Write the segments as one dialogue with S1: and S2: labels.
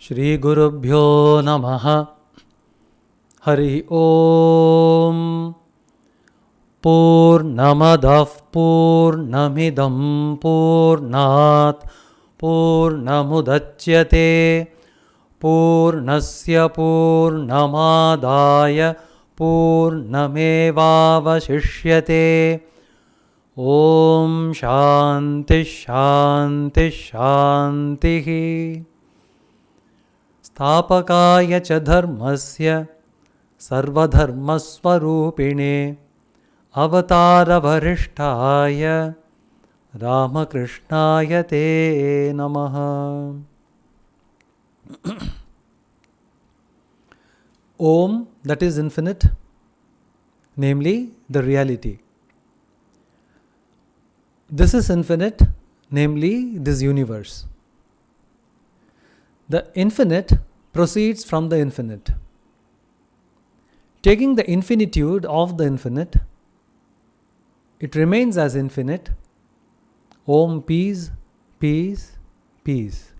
S1: Shri Gurubhyo Namaha. Hari Om. Purnamadav Purnamidam Purnat Purnamudachyate Purnasya Purnamadaya Purnamevavashishyate. Om Shanti Shanti Shanti. Sthapakaya cha dharmasya sarvadharmasvarupine avatara varishtaya Ramakrishnaya te namaha. Om, that is infinite, namely the reality. This is infinite, namely this universe. The infinite proceeds from the infinite. Taking the infinitude of the infinite, it remains as infinite. Om, peace, peace, peace.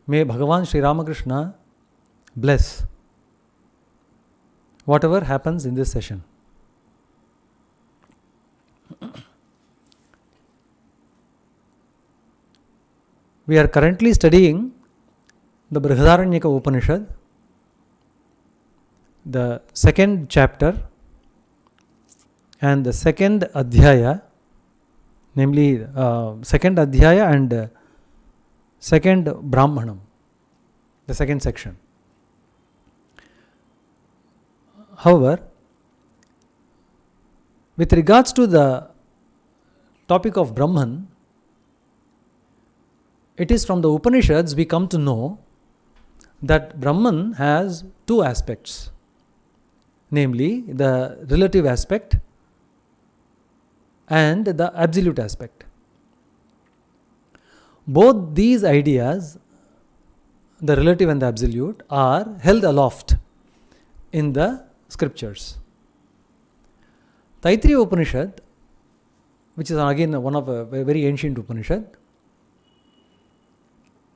S1: May Bhagavan Sri Ramakrishna bless whatever happens in this session. We are currently studying the Brihadaranyaka Upanisad, the second chapter and the second adhyaya, namely second adhyaya and second Brahmanam, the second section. However, with regards to the topic of Brahman, it is from the Upanishads we come to know that Brahman has two aspects, namely the relative aspect and the absolute aspect. Both these ideas, the relative and the absolute, are held aloft in the scriptures. Taittiriya Upanishad, which is again one of a very ancient Upanishad,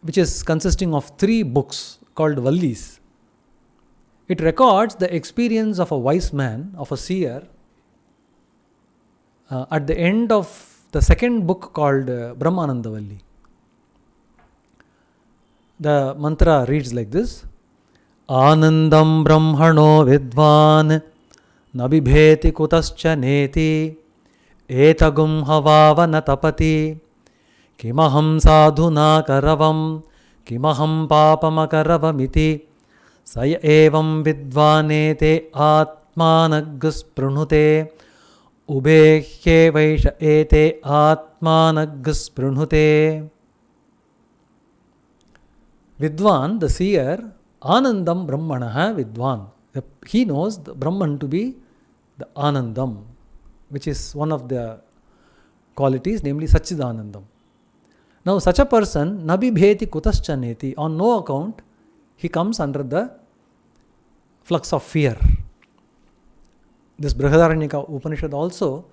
S1: which is consisting of 3 books called Vallis. It records the experience of a wise man, of a seer, at the end of the second book called Brahmananda Valli. The mantra reads like this: Anandam Brahmano Vidvan Nabibheti Kutascha Neti Etagum Havava Natapati Kimaham Sadhuna Karavam Kimaham Papamakaravamiti Saya Evam Vidvanete Atmanagus Prunute Ubehye Vaisha Ete Atmanagus Prunute. Vidwan, the seer, Anandam Brahmanaha Vidwan. He knows the Brahman to be the Anandam, which is one of the qualities, namely Satchidanandam. Now, such a person, Nabibheti Kutaschaneti, on no account, he comes under the flux of fear. This Brihadaranyaka Upanishad also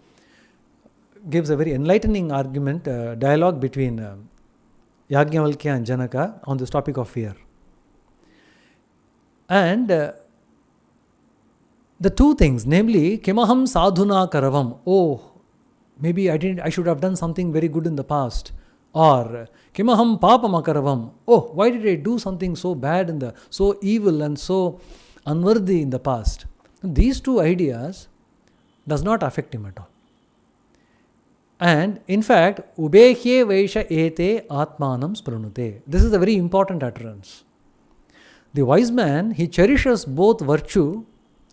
S1: gives a very enlightening argument, dialogue between Yajnavalkya and Janaka on this topic of fear. And the two things, namely, Kimaham Sadhuna Karavam, oh, maybe I should have done something very good in the past. Or Kimaham Papamakaram, oh, why did I do something so bad so evil and so unworthy in the past? These two ideas does not affect him at all. And in fact, Ubehye Vaisha Ete Atmanam Spranute. This is a very important utterance. The wise man, he cherishes both virtue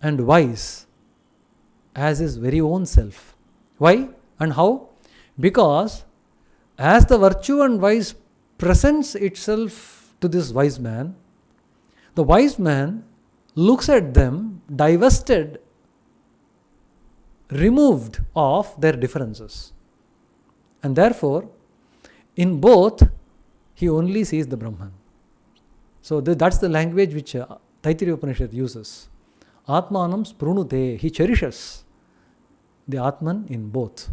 S1: and vice as his very own self. Why and how? Because as the virtue and vice presents itself to this wise man, the wise man looks at them divested, removed of their differences. And therefore, in both, he only sees the Brahman. So that's the language which Taittiriya Upanishad uses. Atmanam sprunute, he cherishes the Atman in both.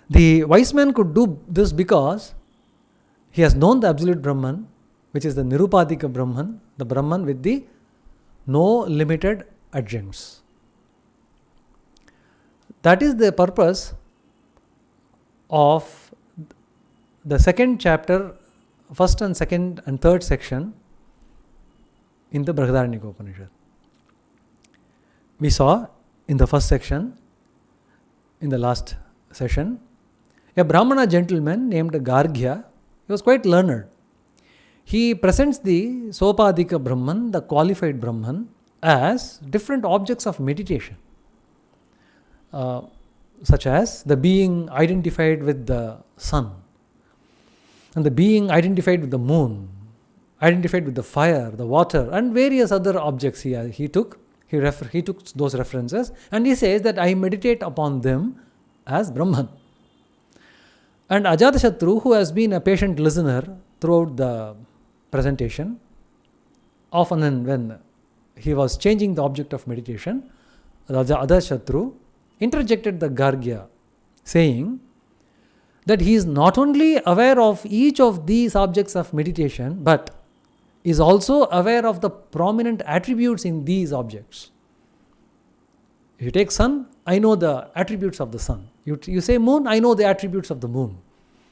S1: The wise man could do this because He has known the absolute Brahman, which is the Nirupadika Brahman, the Brahman with the no limited adjuncts. That is the purpose of the second chapter, first and second and third section in the Brihadaranyaka Upanishad. We saw in the first section, in the last session, a Brahmana gentleman named Gargya. He was quite learned. He presents the Sopadika Brahman, the qualified Brahman, as different objects of meditation, such as the being identified with the sun, and the being identified with the moon, identified with the fire, the water, and various other objects he took. He took those references, and he says that I meditate upon them as Brahman. And Ajatashatru, who has been a patient listener throughout the presentation, often and when he was changing the object of meditation, Ajatashatru interjected the Gargya, saying that he is not only aware of each of these objects of meditation, but is also aware of the prominent attributes in these objects. If you take sun, I know the attributes of the sun. You say moon, I know the attributes of the moon,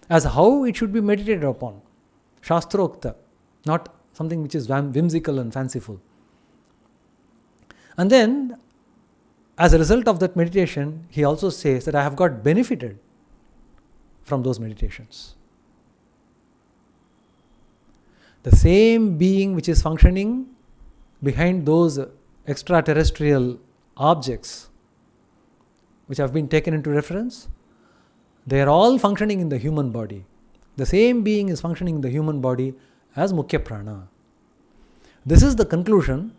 S1: as how it should be meditated upon. Shastrokta, not something which is whimsical and fanciful. And then, as a result of that meditation, he also says that I have got benefited from those meditations. The same being which is functioning behind those extraterrestrial objects which have been taken into reference, they are all functioning in the human body. The same being is functioning in the human body as Mukhya Prana. This is the conclusion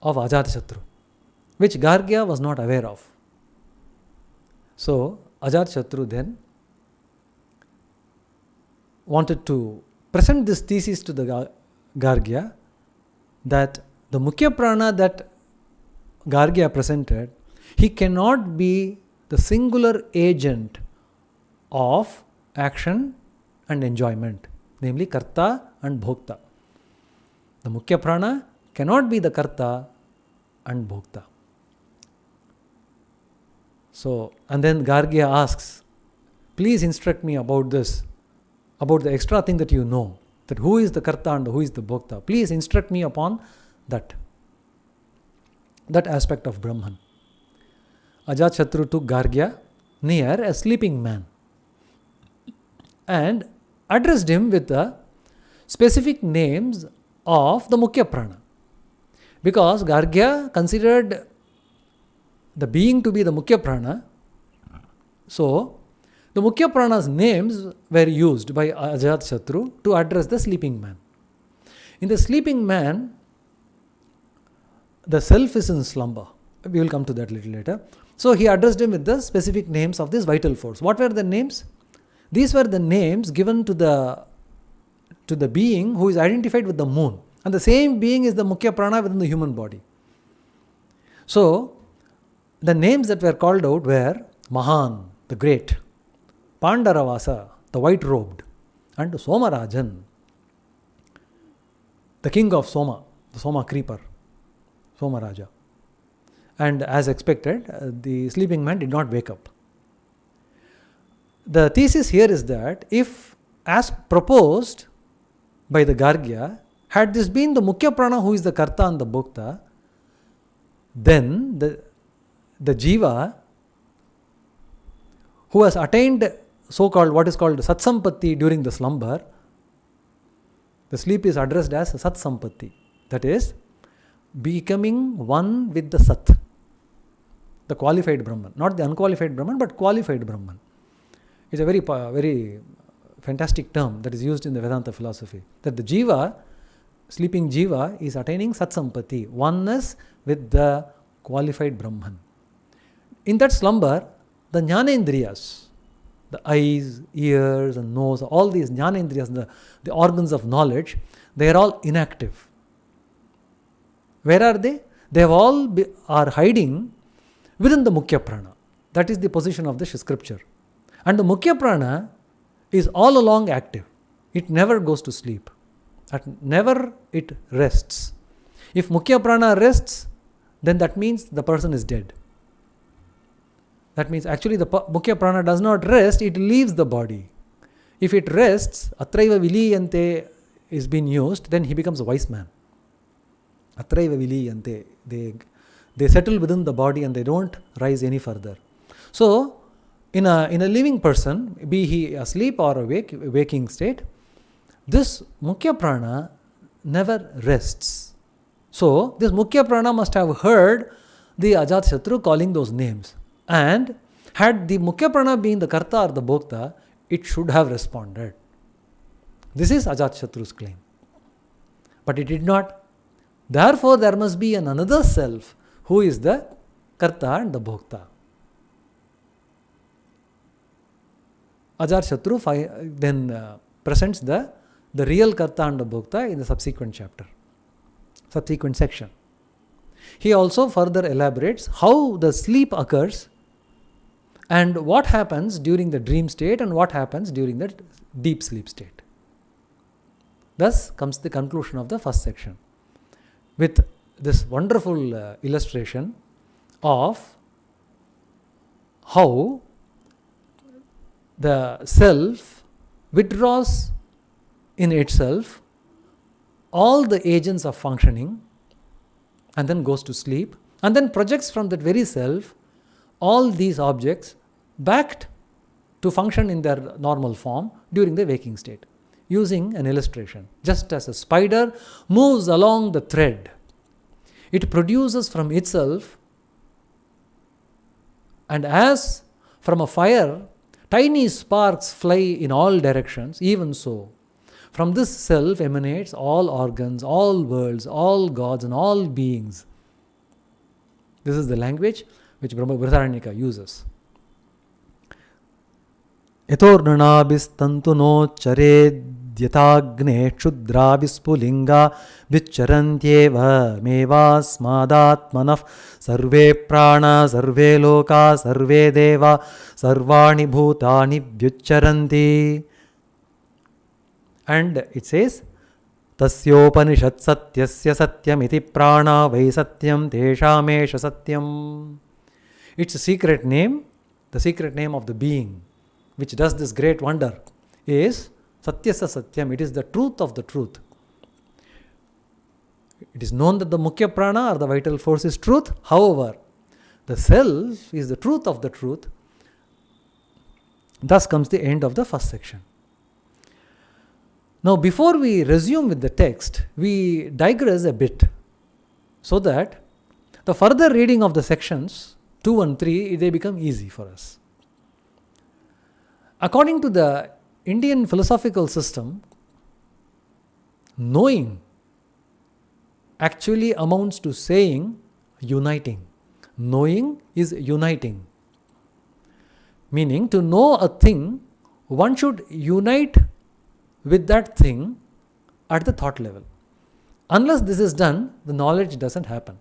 S1: of Ajatashatru, which Gargya was not aware of. So, Ajatashatru then wanted to present this thesis to the Gargya, that the Mukhya Prana that Gargya presented, he cannot be the singular agent of action and enjoyment, namely Karta and Bhokta. The Mukhya Prana cannot be the Karta and Bhokta. So, and then Gargya asks, please instruct me about this, about the extra thing that you know, that who is the Karta and who is the Bhokta. Please instruct me upon that aspect of Brahman. Ajatashatru took Gargya near a sleeping man and addressed him with the specific names of the Mukhya Prana. Because Gargya considered the being to be the Mukhya Prana, so the Mukhya Prana's names were used by Ajatashatru to address the sleeping man. In the sleeping man, the self is in slumber. We will come to that a little later. So he addressed him with the specific names of this vital force. What were the names? These were the names given to the being who is identified with the moon. And the same being is the Mukhya Prana within the human body. So, the names that were called out were Mahan, the great, Pandaravasa, the white-robed, and Somarajan, the king of Soma, the Soma creeper, Somaraja. And as expected, the sleeping man did not wake up. The thesis here is that if, as proposed by the Gargya, had this been the Mukhya Prana who is the Karta and the Bhokta, then the Jiva who has attained so-called, what is called Satsampatti during the slumber, the sleep is addressed as Satsampatti. That is, becoming one with the Sat, the qualified Brahman. Not the unqualified Brahman, but qualified Brahman. It's a very, very fantastic term that is used in the Vedanta philosophy. That the Jiva, sleeping Jiva, is attaining Satsampatti, oneness with the qualified Brahman. In that slumber, the Jnanendriyas, the eyes, ears and nose, all these Jnanendriyas, the organs of knowledge, they are all inactive. Where are they? They have all are hiding within the Mukhya Prana. That is the position of the scripture. And the Mukhya Prana is all along active. It never goes to sleep. Never it rests. If Mukhya Prana rests, then that means the person is dead. That means actually the Mukhya Prana does not rest, it leaves the body. If it rests, Atraiva Viliyante is being used, then he becomes a wise man. Atraiva Viliyante. They settle within the body and they don't rise any further. So, in a living person, be he asleep or awake, waking state, this Mukhya Prana never rests. So, this Mukhya Prana must have heard the Ajatashatru calling those names. And had the Mukhya Prana been the Karta or the Bhokta, it should have responded. This is Ajatashatru's claim. But it did not. Therefore, there must be another self who is the Karta and the Bhokta. Ajatashatru then presents the real Karta and the Bhokta in the subsequent section. He also further elaborates how the sleep occurs and what happens during the dream state and what happens during the deep sleep state. Thus comes the conclusion of the first section with this wonderful illustration of how the self withdraws in itself all the agents of functioning and then goes to sleep and then projects from that very self all these objects back to function in their normal form during the waking state, using an illustration. Just as a spider moves along the thread, it produces from itself, and as from a fire tiny sparks fly in all directions, even so from this self emanates all organs, all worlds, all gods and all beings. This is the language which Brihadaranyaka uses. Yatornanabistantu no charedyatagne kshudrabhispulinga vicharantyeva mevasmadatmanaf sarve prana sarve loka sarve deva sarvani bhutani vyucharanti. And it says, Tasyopanishat satyasya satyam iti prana vai satyam teshamesha satyam. It's a secret name, the secret name of the being which does this great wonder is Satyasya Satyam. It is the truth of the truth. It is known that the Mukhya Prana or the vital force is truth. However, the self is the truth of the truth. Thus comes the end of the first section. Now, before we resume with the text, we digress a bit so that the further reading of the sections 2 and 3, they become easy for us. According to the Indian philosophical system, knowing actually amounts to saying uniting. Knowing is uniting. Meaning, to know a thing, one should unite with that thing at the thought level. Unless this is done, the knowledge doesn't happen.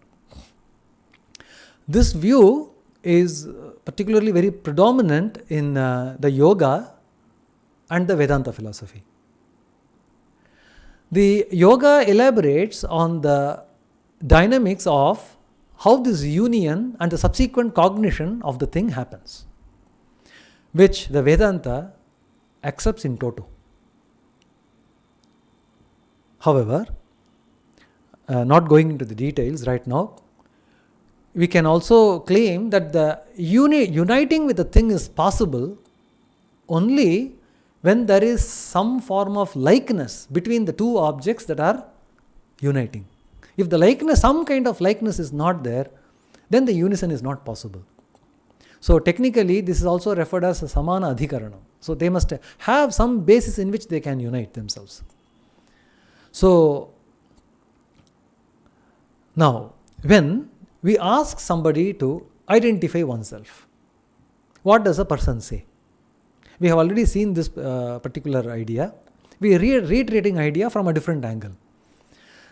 S1: This view is particularly very predominant in the yoga and the Vedanta philosophy. The yoga elaborates on the dynamics of how this union and the subsequent cognition of the thing happens, which the Vedanta accepts in toto. However, not going into the details right now, we can also claim that the uniting with the thing is possible only when there is some form of likeness between the two objects that are uniting. If the likeness, some kind of likeness is not there, then the unison is not possible. So technically, this is also referred as a samana adhikaranam. So they must have some basis in which they can unite themselves. So now, when we ask somebody to identify oneself, what does a person say? We have already seen this particular idea. We are reiterating idea from a different angle.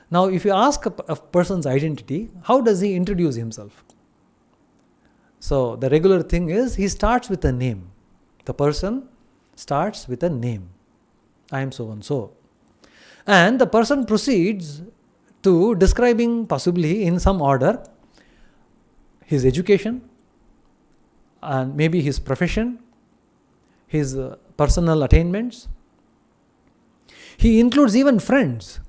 S1: Now, if you ask a person's identity, how does he introduce himself? So, the regular thing is he starts with a name. The person starts with a name. I am so and so. And the person proceeds to describing, possibly in some order, his education and maybe his profession, his personal attainments. He includes even friends,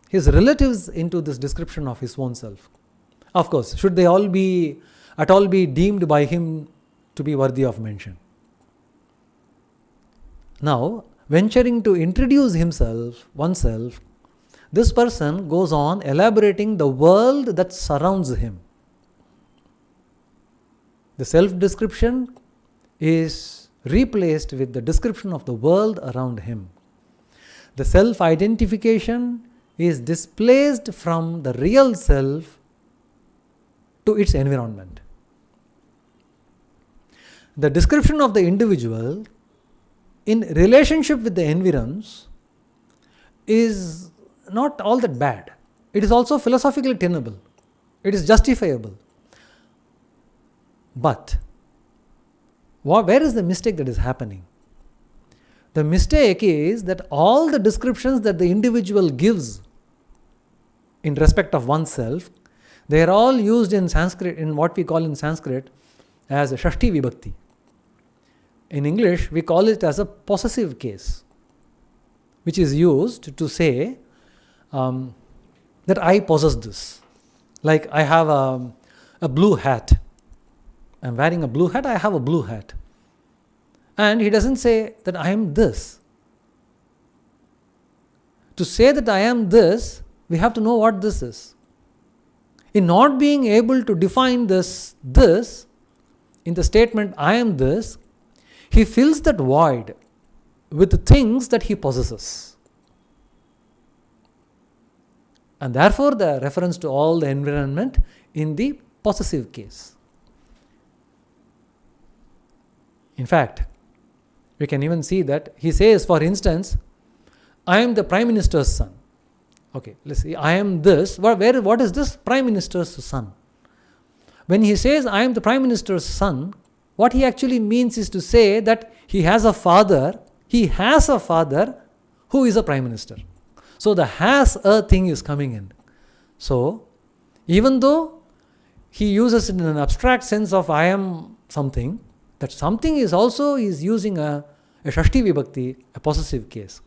S1: his relatives, into this description of his own self. Of course, should they all be at all be deemed by him to be worthy of mention. Now, venturing to introduce oneself, this person goes on elaborating the world that surrounds him. The self-description is replaced with the description of the world around him. The self-identification is displaced from the real self to its environment. The description of the individual in relationship with the environs is not all that bad. It is also philosophically tenable. It is justifiable. But where is the mistake that is happening? The mistake is that all the descriptions that the individual gives in respect of oneself, they are all used in Sanskrit, in what we call in Sanskrit as a Shashti Vibhakti. In English, we call it as a possessive case, which is used to say that I possess this. Like I have a blue hat. I'm wearing a blue hat, I have a blue hat. And he doesn't say that I am this. To say that I am this, we have to know what this is. In not being able to define this in the statement I am this, he fills that void with the things that he possesses. And therefore the reference to all the environment in the possessive case. In fact, we can even see that he says, for instance, I am the Prime Minister's son. Okay, let's see, I am this. What is this? Prime Minister's son. When he says, I am the Prime Minister's son, what he actually means is to say that he has a father who is a Prime Minister. So the has a thing is coming in. So, even though he uses it in an abstract sense of I am something, that something is also using a Shashti Vibhakti, a possessive case.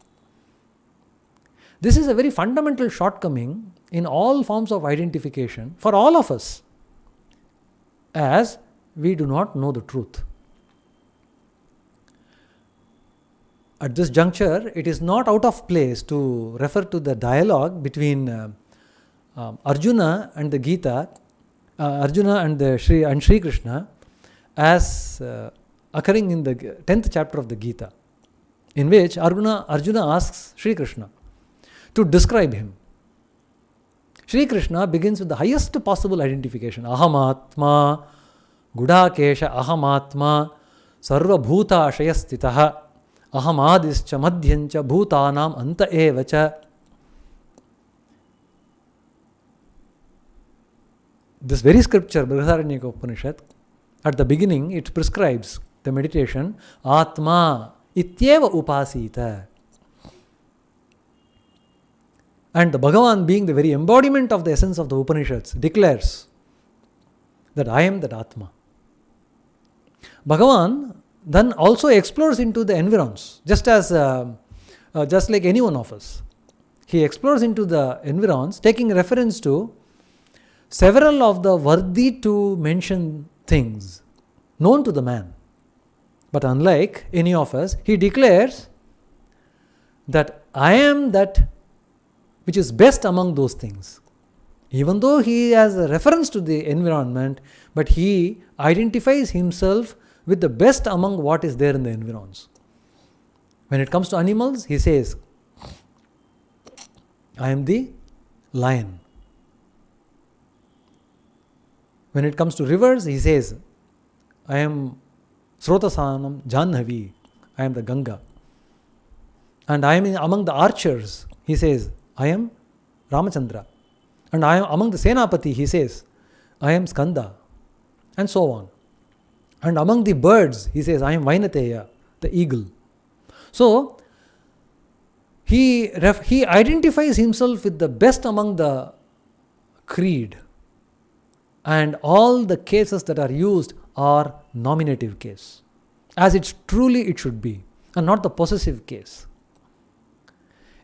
S1: This is a very fundamental shortcoming in all forms of identification for all of us, as we do not know the truth. At this juncture, it is not out of place to refer to the dialogue between Arjuna and the Gita, Arjuna and Sri Krishna, as occurring in the 10th chapter of the Gita, in which Arjuna asks Sri Krishna to describe him. Sri Krishna begins with the highest possible identification. Ahamatma, Gudakesha Ahamatma, Sarva Bhuta Shayastitaha, Ahamadischa Madhyancha Bhutanam Anta Evacha. This very scripture, Brihadaranyaka Upanishad, at the beginning it prescribes the meditation Atma Ityeva Upasita. And the Bhagavan, being the very embodiment of the essence of the Upanishads, declares that I am that Atma. Bhagavan then also explores into the environs, just like any one of us. He explores into the environs, taking reference to several of the worthy to mention things known to the man. But unlike any of us, he declares that I am that which is best among those things. Even though he has a reference to the environment, but he identifies himself with the best among what is there in the environs. When it comes to animals, he says, I am the lion. When it comes to rivers, he says, I am Srotasanam Janhavi, I am the Ganga. And I am among the archers, he says, I am Ramachandra. And I am among the Senapati, he says, I am Skanda. And so on. And among the birds, he says, I am Vainateya, the eagle. So, he identifies himself with the best among the creed, and all the cases that are used are nominative case, as it should be, and not the possessive case.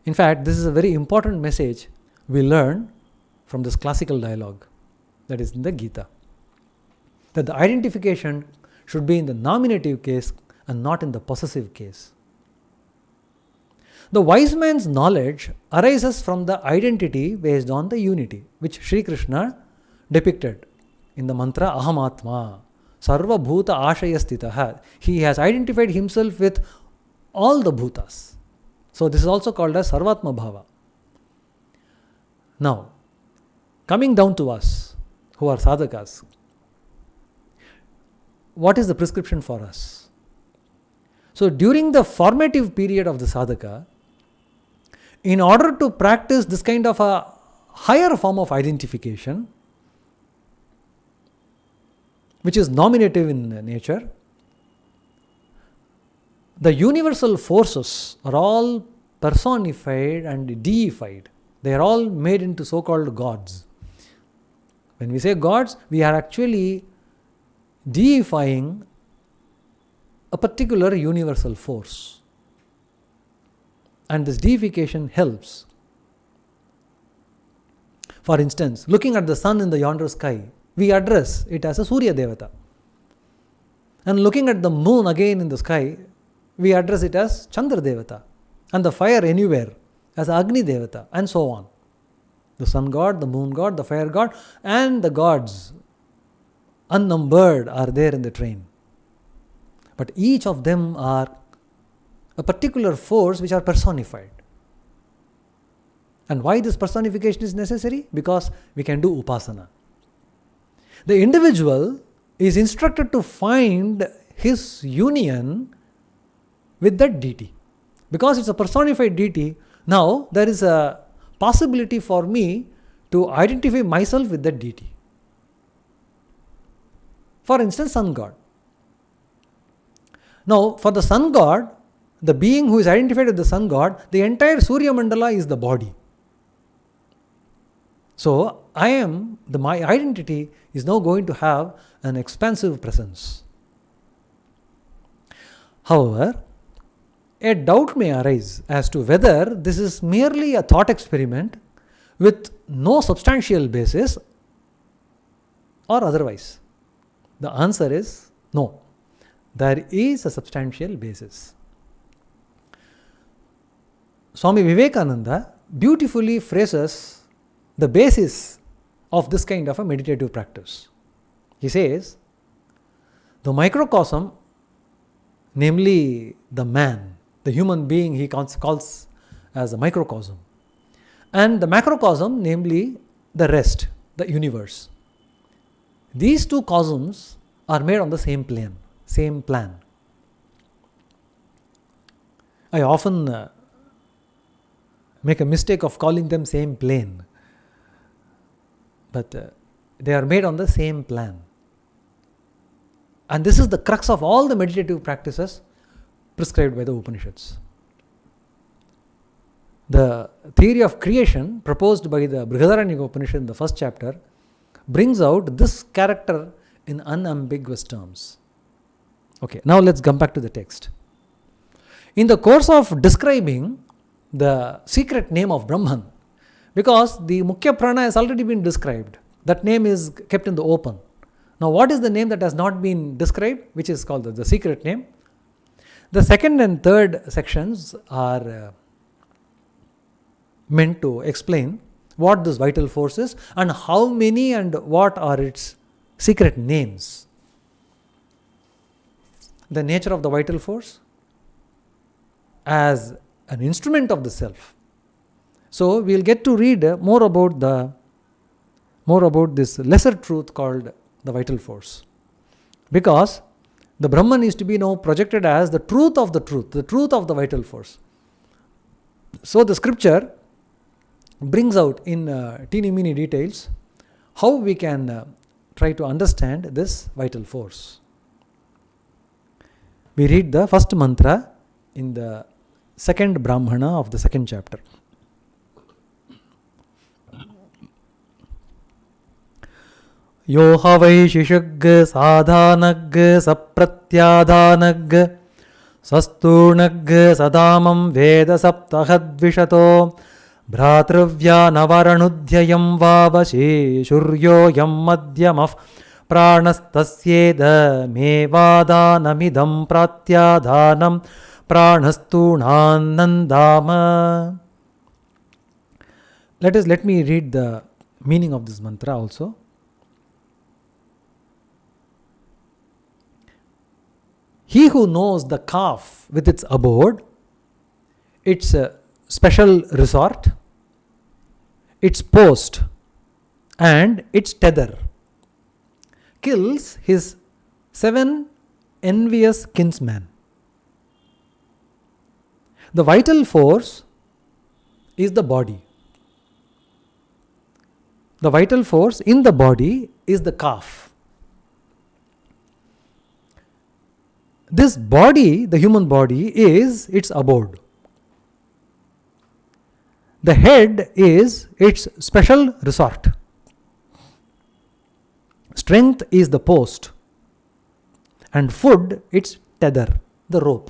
S1: In fact, this is a very important message we learn from this classical dialogue that is in the Gita, that the identification should be in the nominative case and not in the possessive case. The wise man's knowledge arises from the identity based on the unity, which Sri Krishna depicted in the mantra Ahamatma, Sarva Bhuta Ashayastitaha. He has identified himself with all the bhutas. So this is also called as Sarvatma Bhava. Now, coming down to us who are sadhakas, what is the prescription for us? So during the formative period of the sadhaka, in order to practice this kind of a higher form of identification, which is nominative in nature, the universal forces are all personified and deified. They are all made into so-called gods. When we say gods, we are actually deifying a particular universal force. And this deification helps. For instance, looking at the sun in the yonder sky, we address it as a Surya Devata. And looking at the moon again in the sky, we address it as Chandra Devata. And the fire anywhere as Agni Devata, and so on. The sun god, the moon god, the fire god, and the gods, unnumbered, are there in the train. But each of them are a particular force which are personified. And why this personification is necessary? Because we can do upasana. The individual is instructed to find his union with that deity. Because it's a personified deity, now there is a possibility for me to identify myself with that deity. For instance, sun god. Now, for the sun god, the being who is identified with the sun god, the entire Surya Mandala is the body. So, my identity is now going to have an expansive presence. However, a doubt may arise as to whether this is merely a thought experiment with no substantial basis or otherwise. The answer is no. There is a substantial basis. Swami Vivekananda beautifully phrases the basis of this kind of a meditative practice. He says, the microcosm, namely the man, the human being, he calls as a microcosm, and the macrocosm, namely the rest, the universe. These two cosms are made on the same plan. I often make a mistake of calling them same plane, but they are made on the same plan. And this is the crux of all the meditative practices prescribed by the Upanishads. The theory of creation proposed by the Brihadaranyaka Upanishad in the first chapter brings out this character in unambiguous terms. Okay, now let's come back to the text. In the course of describing the secret name of Brahman, because the Mukhya Prana has already been described, that name is kept in the open. Now, what is the name that has not been described, which is called the secret name? The second and third sections are meant to explain what this vital force is and how many and what are its secret names. The nature of the vital force as an instrument of the self. So we will get to read more about this lesser truth called the vital force, because the Brahman is to be now projected as the truth of the truth of the vital force. So the scripture brings out in teeny meeny details how we can try to understand this vital force. We read the first mantra in the second Brahmana of the second chapter. Yo havai shishag sadhanag sapratyadhanag sasturnag sadamam veda saptahadvishato bhratrivya navaranudhyayam vavashi shuryo yam madhyamaf pranastasyeda mevadanamidam pratyadhanam pranastunanandama. Let me read the meaning of this mantra also. He who knows the calf with its abode, its special resort, its post, and its tether, kills his 7 envious kinsmen. The vital force is the body. The vital force in the body is the calf. This body, the human body, is its abode. The head is its special resort. Strength is the post, and food its tether, the rope.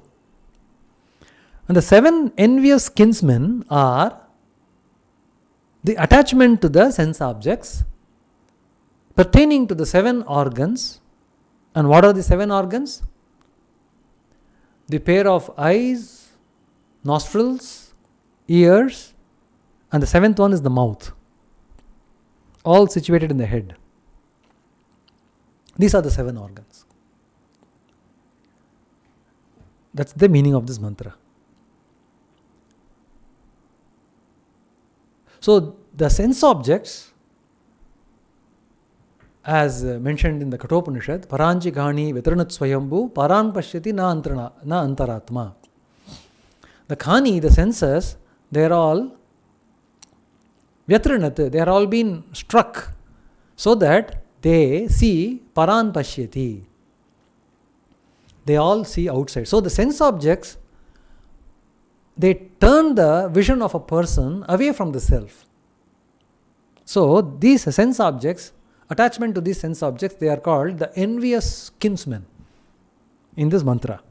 S1: And the 7 envious kinsmen are the attachment to the sense objects pertaining to the 7 organs. And what are the 7 organs? The pair of eyes, nostrils, ears, and the 7th one is the mouth, all situated in the head. These are the 7 organs. That's the meaning of this mantra. So the sense objects, as mentioned in the Kathopanishad, Paranji Ghani Vitranat Swayambhu Paran Pashyati na Antaratma. The Khani, the senses, they are all Vyatranat, they are all been struck so that they see Paran Pashyati. They all see outside. So the sense objects, they turn the vision of a person away from the self. So these sense objects, attachment to these sense objects, they are called the envious kinsmen in this mantra.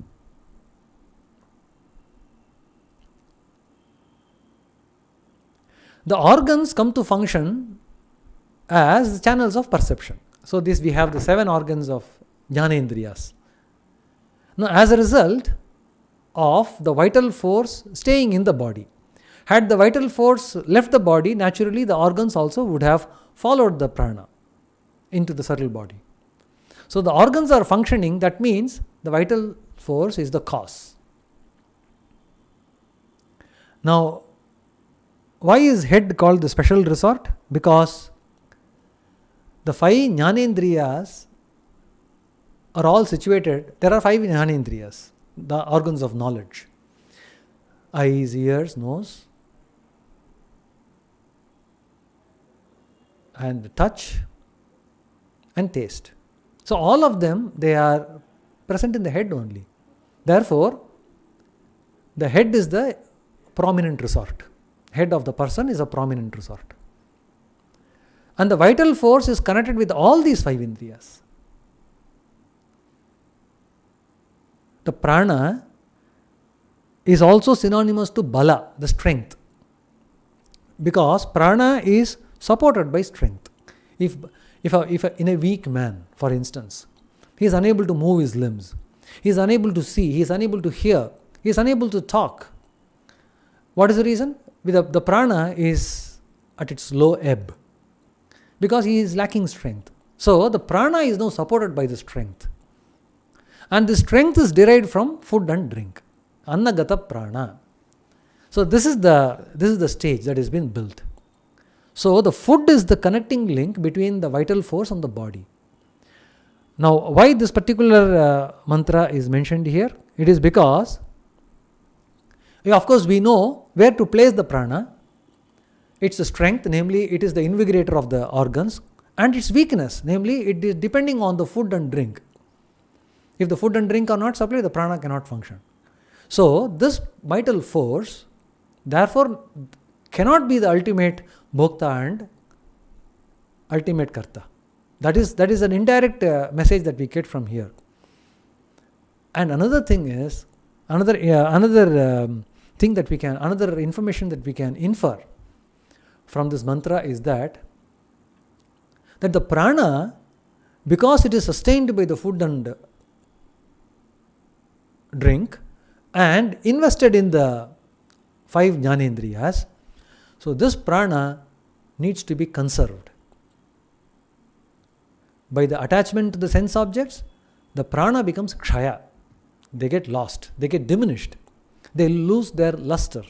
S1: The organs come to function as channels of perception. So this we have the 7 organs of Jnanendriyas. Now as a result of the vital force staying in the body, had the vital force left the body, naturally the organs also would have followed the prana into the subtle body. So the organs are functioning, that means the vital force is the cause. Now, why is head called the special resort? Because the 5 Jnanendriyas are all situated, there are 5 Jnanendriyas, the organs of knowledge. Eyes, ears, nose, and touch, and taste. So all of them, they are present in the head only. Therefore, the head is the prominent resort. Head of the person is a prominent resort. And the vital force is connected with all these 5 indriyas. The prana is also synonymous to bala, the strength. Because prana is supported by strength. If in a weak man, for instance, he is unable to move his limbs, he is unable to see, he is unable to hear, he is unable to talk. What is the reason? The prana is at its low ebb because he is lacking strength. So the prana is now supported by the strength, and the strength is derived from food and drink. Annagata prana. So this is the stage that has been built. So the food is the connecting link between the vital force and the body. Now, why this particular mantra is mentioned here? It is because, of course, we know where to place the prana. Its strength, namely, it is the invigorator of the organs, and its weakness, namely, it is depending on the food and drink. If the food and drink are not supplied, the prana cannot function. So this vital force, therefore, cannot be the ultimate Bhokta and ultimate Karta. That is an indirect message that we get from here. And another thing is, another information that we can infer from this mantra is that the prana, because it is sustained by the food and drink and invested in the 5 jnanendriyas, so this prana needs to be conserved. By the attachment to the sense objects, the prana becomes kshaya. They get lost, they get diminished, they lose their luster.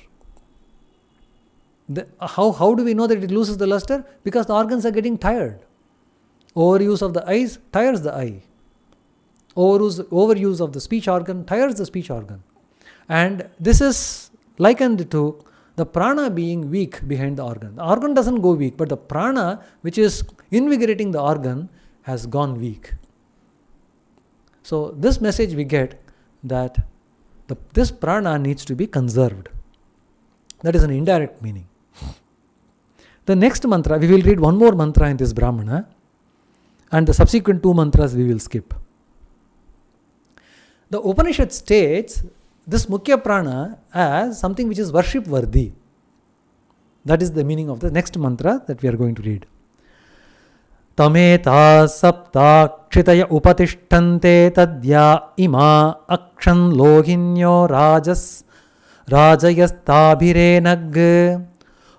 S1: How do we know that it loses the luster? Because the organs are getting tired. Overuse of the eyes tires the eye. Overuse of the speech organ tires the speech organ. And this is likened to the prana being weak behind the organ. The organ doesn't go weak, but the prana, which is invigorating the organ, has gone weak. So this message we get that this prana needs to be conserved. That is an indirect meaning. The next mantra, we will read one more mantra in this Brahmana, and the subsequent 2 mantras we will skip. The Upanishad states this Mukhya Prana as something which is worship worthy. That is the meaning of the next mantra that we are going to read. Tameta saptakshitaya upatishtante tadya ima akshan lohinyo rajayastabhirenag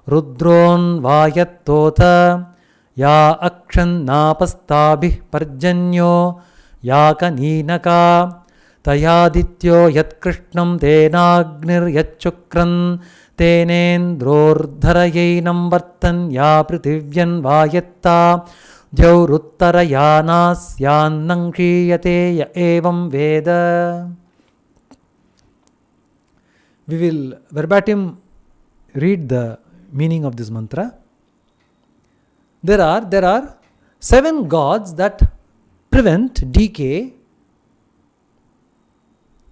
S1: rudron vayattota ya akshan napastabhih parjanyo ya kaninaka tayadityo yat krishnam tenagnir yachukran tenendrordharayainam vartan ya prithivyan vayatta Dhyauruttarayanasyanang khriyate ya evam veda. We will verbatim read the meaning of this mantra. There are 7 gods that prevent decay.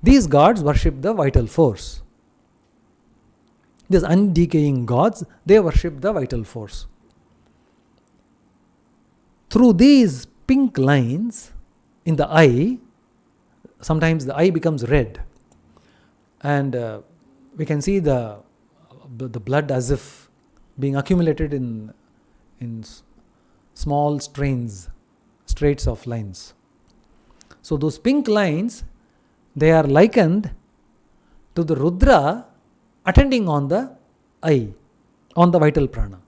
S1: These gods worship the vital force. These undecaying gods, they worship the vital force. Through these pink lines in the eye, sometimes the eye becomes red, and we can see the blood as if being accumulated in small straits of lines. So those pink lines, they are likened to the Rudra attending on the eye, on the vital prana.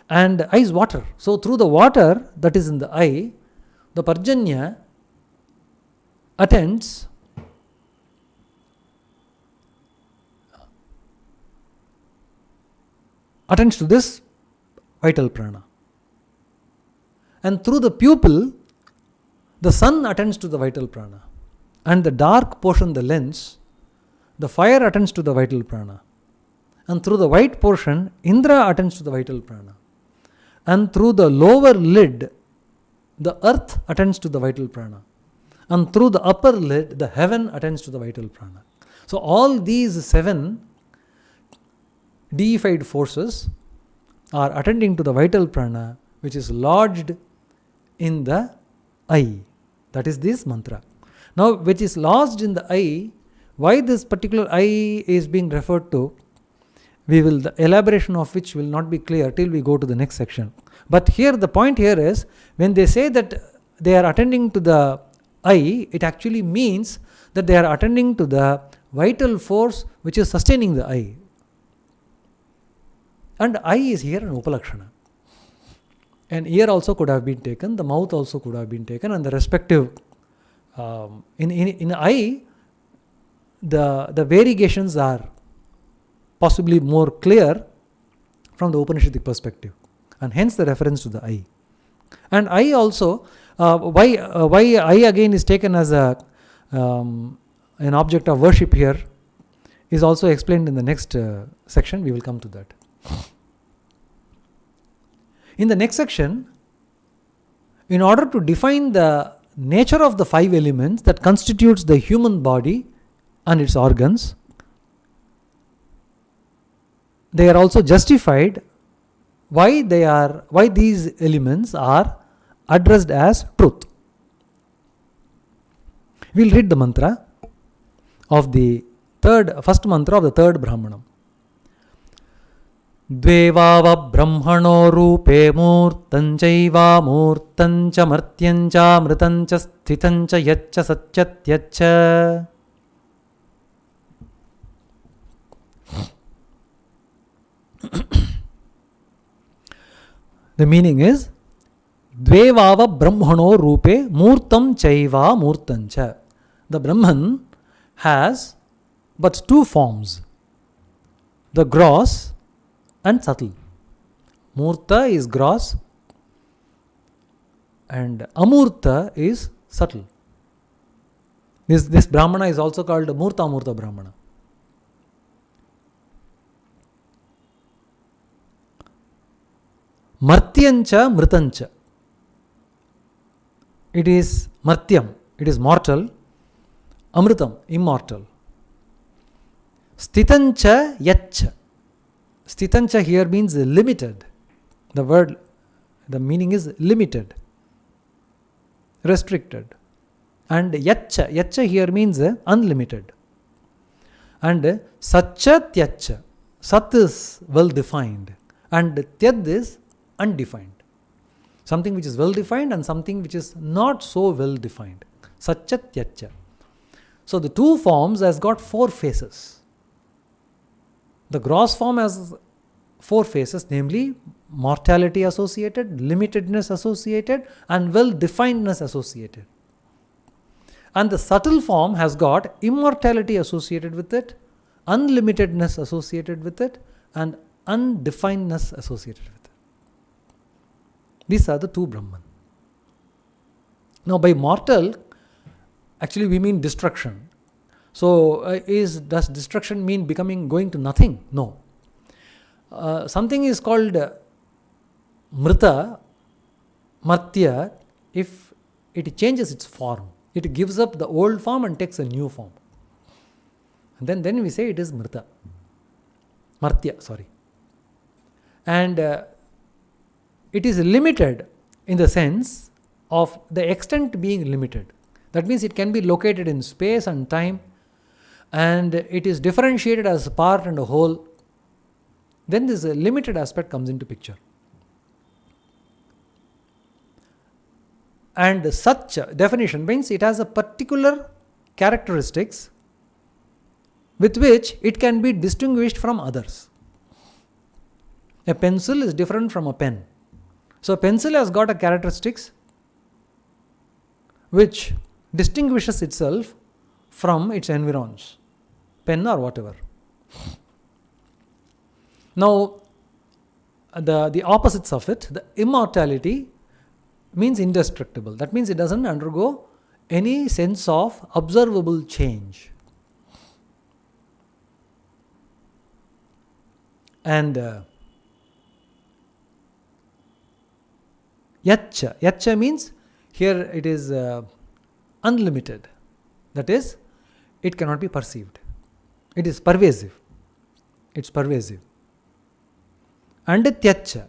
S1: And eye is water. So through the water that is in the eye, the Parjanya attends to this vital prana. And through the pupil, the sun attends to the vital prana. And the dark portion, the lens, the fire attends to the vital prana. And through the white portion, Indra attends to the vital prana. And through the lower lid, the earth attends to the vital prana. And through the upper lid, the heaven attends to the vital prana. So all these 7 deified forces are attending to the vital prana, which is lodged in the eye. That is this mantra. Now, which is lodged in the eye, why this particular eye is being referred to, the elaboration of which will not be clear till we go to the next section. But here, the point here is, when they say that they are attending to the eye, it actually means that they are attending to the vital force which is sustaining the eye. And eye is here an upalakshana. And ear also could have been taken, the mouth also could have been taken, and the respective in eye, the variegations are possibly more clear from the Upanishadic perspective, and hence the reference to the eye. And eye also, why eye again is taken as an object of worship here is also explained in the next section. We will come to that. In the next section, in order to define the nature of the 5 elements that constitutes the human body and its organs, they are also justified why these elements are addressed as truth. We will read the mantra of the first mantra of the third Brahmanam. Dvevava brahmano rupe murtanchaiva murtancha martyancha mritancha sthitancha yaccha satyatyacha. The meaning is Dvevava brahmano rupe murtam chaiva murtancha. The Brahman has but two forms, the gross and subtle. Murta is gross and amurta is subtle. This Brahmana is also called Murta Murta Brahmana. Martyancha mritancha. It is martyam, it is mortal. Amritam, immortal. Sthitancha yaccha. Sthitancha here means limited. The meaning is limited, restricted. And yaccha here means unlimited. And satcha tyaccha. Sat is well defined and tyad is undefined. Something which is well defined and something which is not so well defined. Satcha tyaccha. So the two forms has got four faces. The gross form has four faces, namely mortality associated, limitedness associated, and well-definedness associated. And the subtle form has got immortality associated with it, unlimitedness associated with it, and undefinedness associated with it. These are the two Brahman. Now by mortal, actually we mean destruction. So does destruction mean going to nothing? No. Something is called mrita, martya, if it changes its form. It gives up the old form and takes a new form. And then we say it is mrita. Martya, sorry. And it is limited in the sense of the extent being limited. That means it can be located in space and time, and it is differentiated as a part and a whole. Then this limited aspect comes into picture. And such definition means it has a particular characteristics with which it can be distinguished from others. A pencil is different from a pen. So a pencil has got a characteristics which distinguishes itself from its environs, pen or whatever. Now, the opposites of it, the immortality means indestructible. That means it doesn't undergo any sense of observable change. And yaccha means here it is unlimited. That is, it cannot be perceived. It is pervasive. It's pervasive. And tyaccha.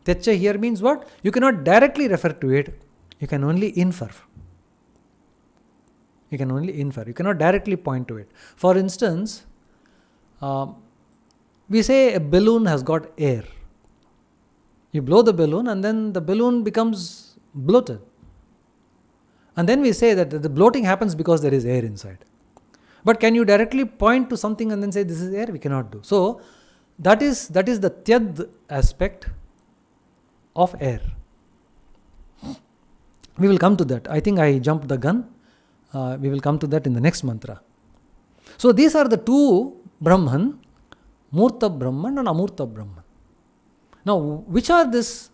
S1: Tyaccha here means what? You cannot directly refer to it. You can only infer. You cannot directly point to it. For instance, we say a balloon has got air. You blow the balloon and then the balloon becomes bloated. And then we say that the bloating happens because there is air inside. But can you directly point to something and then say this is air? We cannot do. So that is the tyad aspect of air. We will come to that. I think I jumped the gun. We will come to that in the next mantra. So these are the two Brahman, Murta Brahman and Amurta Brahman. Now, which are this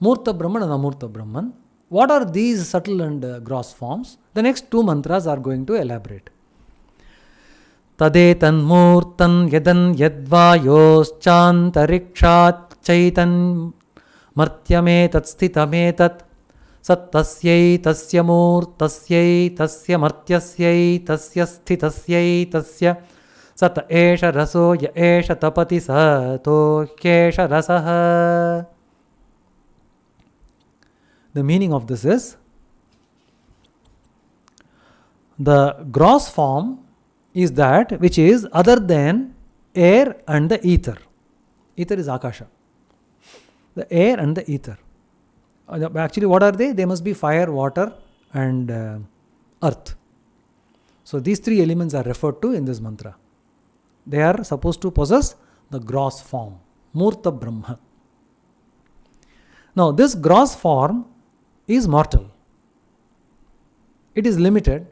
S1: Murta Brahman and Amurta Brahman? What are these subtle and gross forms? The next two mantras are going to elaborate. Tadetan murtan yadan yadvayos chantarikshat chaitan martyametat sthitametat Sattasyai tasya murtasyai tasya martyasyai tasya sthitasyai tasya sat esha raso ya esha tapati sato hyesha rasaha. The meaning of this is, the gross form is that which is other than air and the ether. Ether is Akasha. The air and the ether. Actually, what are they? They must be fire, water, and earth. So these three elements are referred to in this mantra. They are supposed to possess the gross form, Murta Brahma. Now, this gross form is mortal. It is limited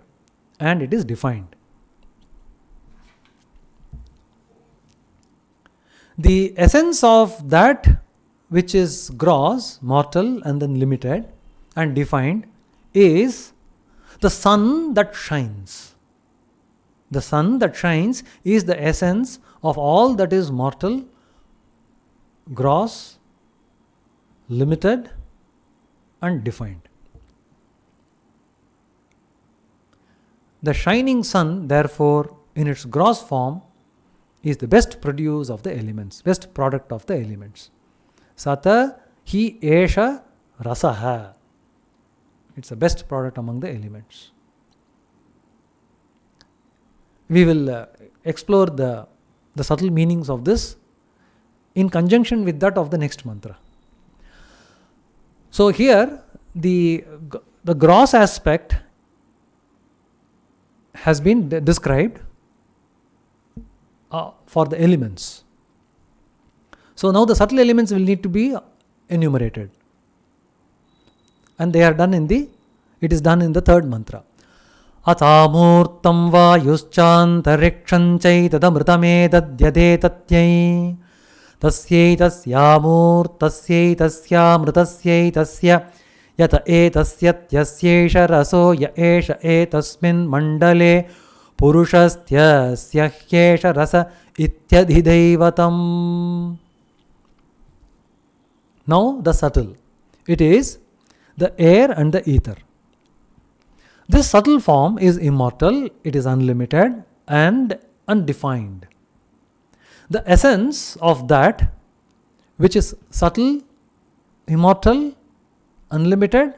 S1: and it is defined. The essence of that which is gross, mortal, and then limited and defined is the sun that shines. The sun that shines is the essence of all that is mortal, gross, limited, and defined. The shining sun, therefore, in its gross form, is the best produce of the elements, best product of the elements. Sata hi esha rasaha. It's the best product among the elements. We will explore the subtle meanings of this in conjunction with that of the next mantra. So here the gross aspect has been described for the elements. So now the subtle elements will need to be enumerated, and they are done it is done in the third mantra. Atamurtam vayuschantariksham chaitadamritam dadyade tatyai tasyai tasyamurtasyai tasyamritasyai tasya yata etasyatyasyesha raso ya esha etasmin mandale purushasthya hyesha rasa ityadhidaivatam. Now the subtle. It is the air and the ether. This subtle form is immortal, it is unlimited and undefined. The essence of that which is subtle, immortal, unlimited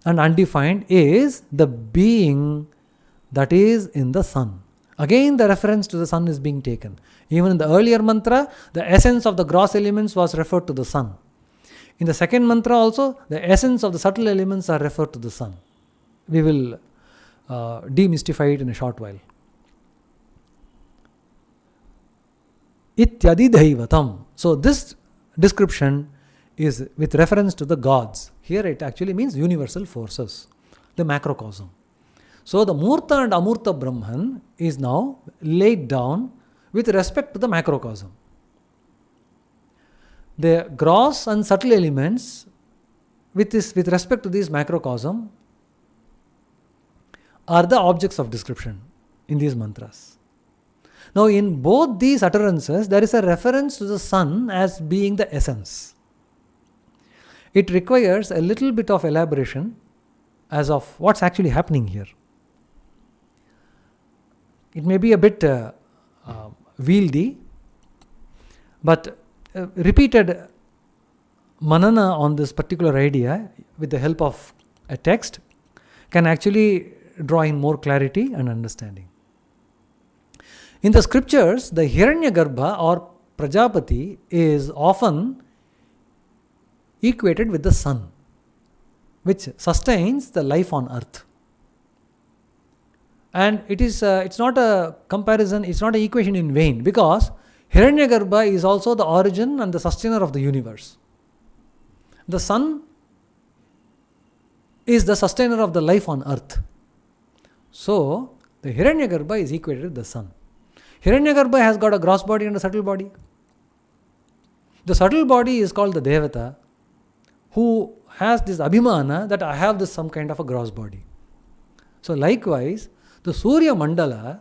S1: and undefined is the being that is in the sun. Again, the reference to the sun is being taken. Even in the earlier mantra, the essence of the gross elements was referred to the sun. In the second mantra also, the essence of the subtle elements are referred to the sun. We will demystify it in a short while. Ityadidhaivatam. So this description is with reference to the gods. Here it actually means universal forces, the macrocosm. So the Murta and Amurta Brahman is now laid down with respect to the macrocosm. The gross and subtle elements with respect to this macrocosm are the objects of description in these mantras. Now in both these utterances, there is a reference to the sun as being the essence. It requires a little bit of elaboration as of what's actually happening here. It may be a bit wieldy, but repeated manana on this particular idea with the help of a text can actually draw in more clarity and understanding. In the scriptures, the Hiranyagarbha or Prajapati is often equated with the sun, which sustains the life on earth. And it's not a comparison, it's not an equation in vain, because Hiranyagarbha is also the origin and the sustainer of the universe. The sun is the sustainer of the life on earth. So, the Hiranyagarbha is equated with the sun. Hiranyagarbha has got a gross body and a subtle body. The subtle body is called the Devata, who has this abhimana that I have this some kind of a gross body. So likewise, the Surya Mandala,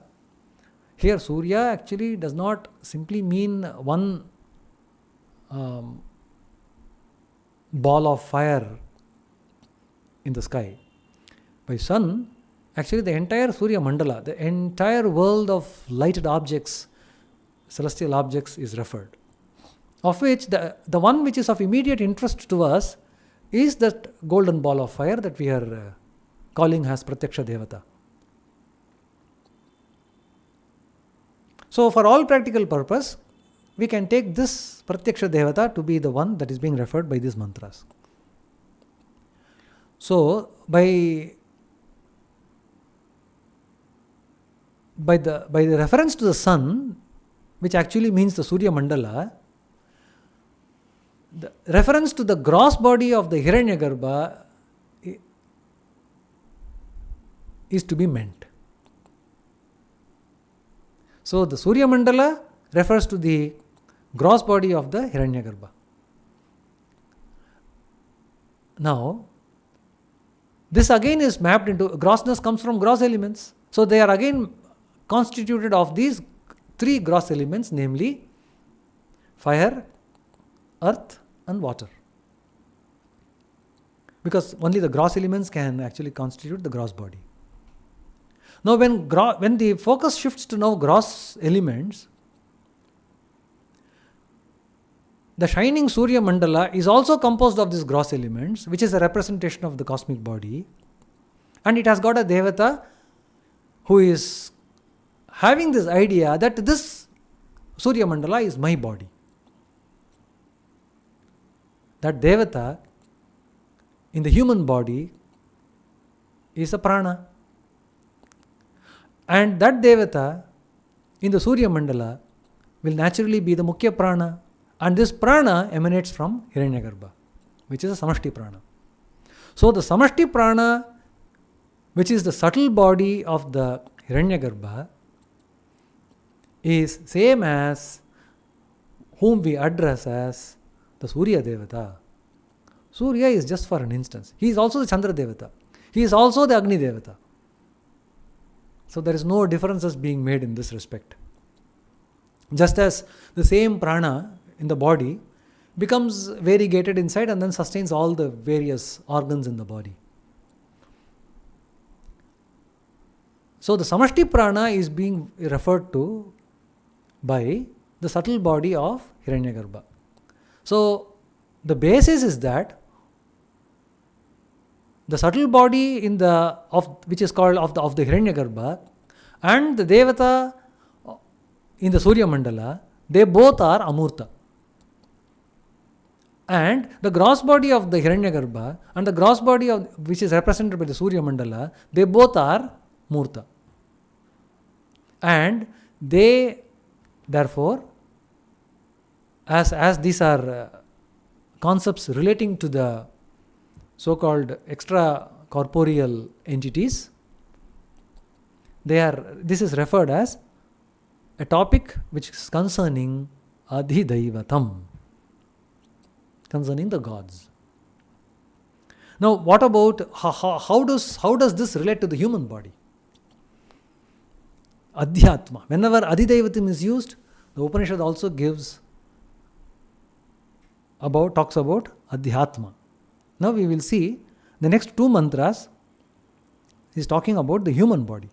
S1: here Surya actually does not simply mean one ball of fire in the sky. By sun, actually the entire Surya Mandala, the entire world of lighted objects, celestial objects is referred. Of which the one which is of immediate interest to us is that golden ball of fire that we are calling as Pratyaksha Devata. So for all practical purpose, we can take this Pratyaksha Devata to be the one that is being referred by these mantras. So by the reference to the sun, which actually means the Surya Mandala, the reference to the gross body of the Hiranyagarbha is to be meant. So the Surya Mandala refers to the gross body of the Hiranyagarbha. Now, this again is mapped into, grossness comes from gross elements. So they are again constituted of these three gross elements, namely fire, earth and water. Because only the gross elements can actually constitute the gross body. Now when the focus shifts to now gross elements, the shining Surya Mandala is also composed of these gross elements, which is a representation of the cosmic body, and it has got a Devata who is having this idea that this Surya Mandala is my body. That Devata in the human body is a prana. And that Devata in the Surya Mandala will naturally be the Mukhya prana. And this prana emanates from Hiranyagarbha, which is a Samashti prana. So the Samashti prana, which is the subtle body of the Hiranyagarbha, is same as whom we address as the Surya Devata. Surya is just for an instance. He is also the Chandra Devata. He is also the Agni Devata. So there is no differences being made in this respect. Just as the same prana in the body becomes variegated inside and then sustains all the various organs in the body. So the Samashti prana is being referred to by the subtle body of Hiranyagarbha. So the basis is that the subtle body which is called of the Hiranyagarbha and the Devata in the Surya Mandala, they both are Amurta. And the gross body of the Hiranyagarbha and the gross body which is represented by the Surya Mandala, they both are Murta. And they, therefore, as these are concepts relating to the so-called extra corporeal entities, this is referred as a topic which is concerning Adhidaivatam, concerning the gods. Now, what about how does this relate to the human body? Adhyatma. Whenever Adhidaivatam is used, the Upanishad also talks about Adhyatma. Now we will see the next two mantras is talking about the human body.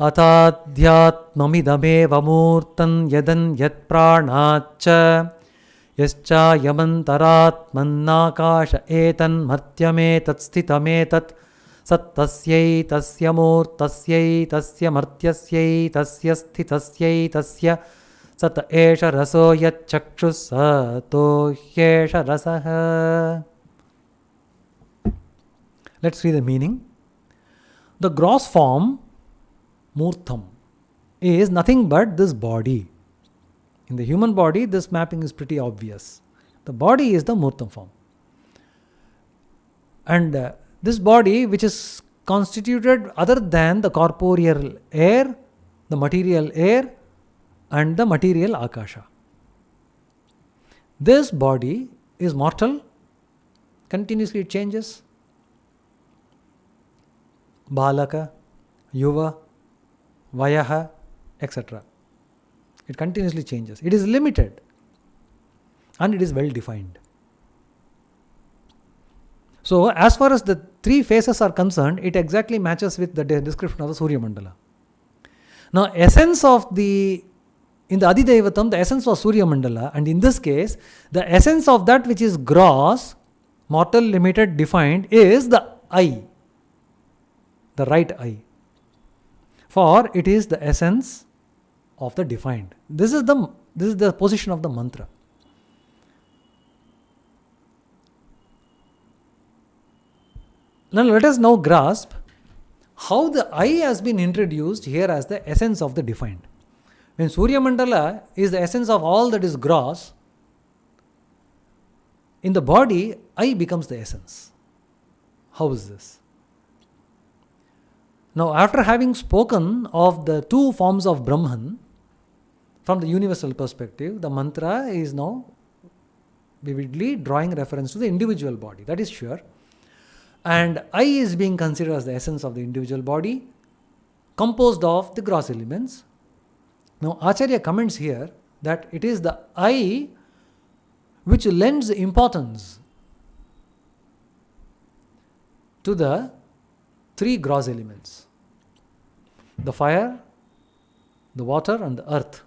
S1: Atadhyatmamidameva murtan yadan yat pranacha yascha yamantaratmannakasha etan martyametat stitametat sattasyai tasya murtasyai tasya martyasyai tasya stitasyai tasya Sata esha raso yat chakshusato hyesha rasaha. Let's see the meaning. The gross form, murtham, is nothing but this body. In the human body, this mapping is pretty obvious. The body is the murtham form. And this body, which is constituted other than the corporeal air, the material air, and the material akasha. This body is mortal, continuously it changes. Balaka, Yuva, Vayaha, etc. It continuously changes. It is limited and it is well defined. So, as far as the three phases are concerned, it exactly matches with the description of the Surya Mandala. Now, essence of in the Adidaivatam, the essence was Surya Mandala, and in this case, the essence of that which is gross, mortal, limited, defined, is the I, the right I. For it is the essence of the defined. This is the position of the mantra. Now let us now grasp how the I has been introduced here as the essence of the defined. When Surya Mandala is the essence of all that is gross, in the body, I becomes the essence. How is this? Now, after having spoken of the two forms of Brahman, from the universal perspective, the mantra is now vividly drawing reference to the individual body, that is sure. And I is being considered as the essence of the individual body, composed of the gross elements. Now, Acharya comments here that it is the I which lends importance to the three gross elements: the fire, the water, and the earth.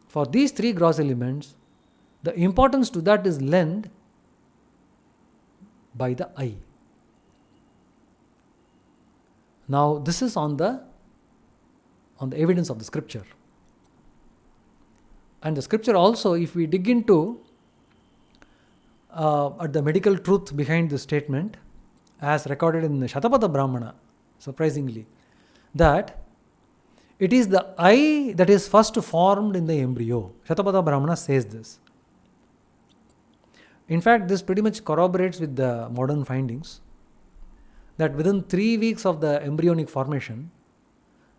S1: For these three gross elements, the importance to that is lent by the I. Now, this is on the evidence of the scripture. And the scripture also, if we dig into at the medical truth behind this statement, as recorded in the Shatapada Brahmana, surprisingly, that it is the I that is first formed in the embryo. Shatapada Brahmana says this. In fact, this pretty much corroborates with the modern findings that within 3 weeks of the embryonic formation,